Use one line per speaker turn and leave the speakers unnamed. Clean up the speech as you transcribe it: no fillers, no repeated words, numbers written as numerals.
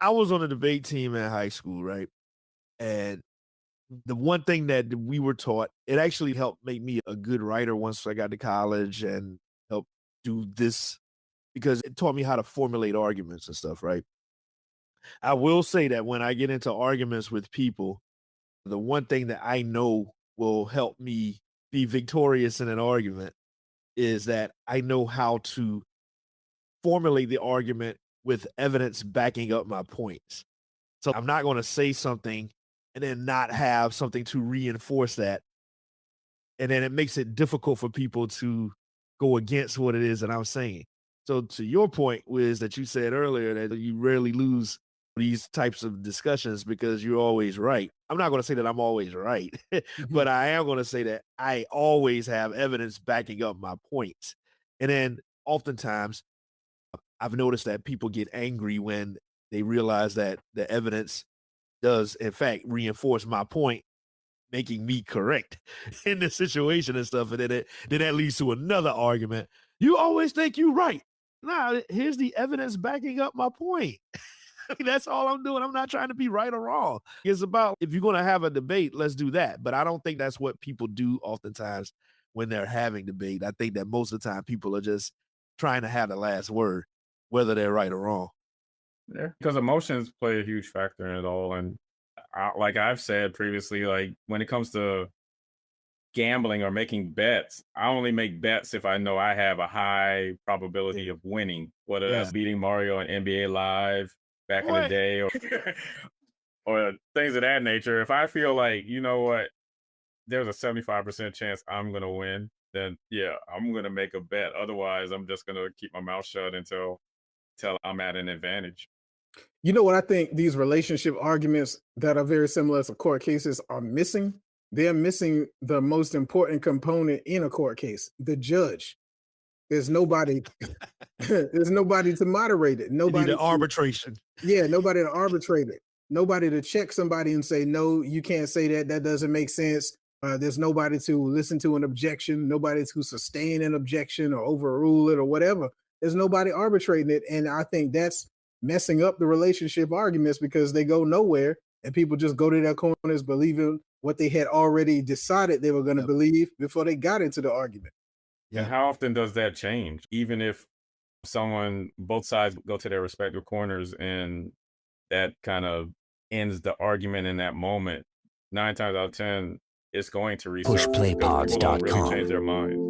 I was on a debate team in high school, right? And the one thing that we were taught, it actually helped make me a good writer once I got to college and helped do this because it taught me how to formulate arguments and stuff, right? I will say that when I get into arguments with people, the one thing that I know will help me be victorious in an argument is that I know how to formulate the argument with evidence backing up my points. So I'm not going to say something and then not have something to reinforce that. And then it makes it difficult for people to go against what it is that I'm saying. So to your point was that you said earlier that you rarely lose these types of discussions because you're always right. I'm not going to say that I'm always right, but I am going to say that I always have evidence backing up my points. And then oftentimes I've noticed that people get angry when they realize that the evidence does in fact reinforce my point, making me correct in this situation and stuff. And then that leads to another argument. You always think you're right. Nah, here's the evidence backing up my point. That's all I'm doing. I'm not trying to be right or wrong. It's about if you're going to have a debate, let's do that. But I don't think that's what people do oftentimes when they're having debate. I think that most of the time people are just trying to have the last word, whether they're right or wrong.
Yeah, because emotions play a huge factor in it all. And like I've said previously, like when it comes to gambling or making bets, I only make bets if I know I have a high probability of winning, whether that's beating Mario in NBA Live back in the day or things of that nature. If I feel like, you know what, there's a 75% chance I'm going to win, then yeah, I'm going to make a bet. Otherwise, I'm just going to keep my mouth shut until I'm at an advantage.
You know what I think these relationship arguments that are very similar to court cases are missing? They're missing the most important component in a court case, the judge. There's nobody, there's nobody to moderate it. Nobody
to arbitration.
Nobody to arbitrate it. Nobody to check somebody and say, no, you can't say that. That doesn't make sense. There's nobody to listen to an objection, nobody to sustain an objection or overrule it or whatever. There's nobody arbitrating it. And I think that's messing up the relationship arguments because they go nowhere and people just go to their corners believing what they had already decided they were going to believe before they got into the argument.
Yeah. And how often does that change? Even if both sides go to their respective corners and that kind of ends the argument in that moment, 9 times out of 10, it's going to resurface.
Pushplaypods.com.
People don't really change their minds.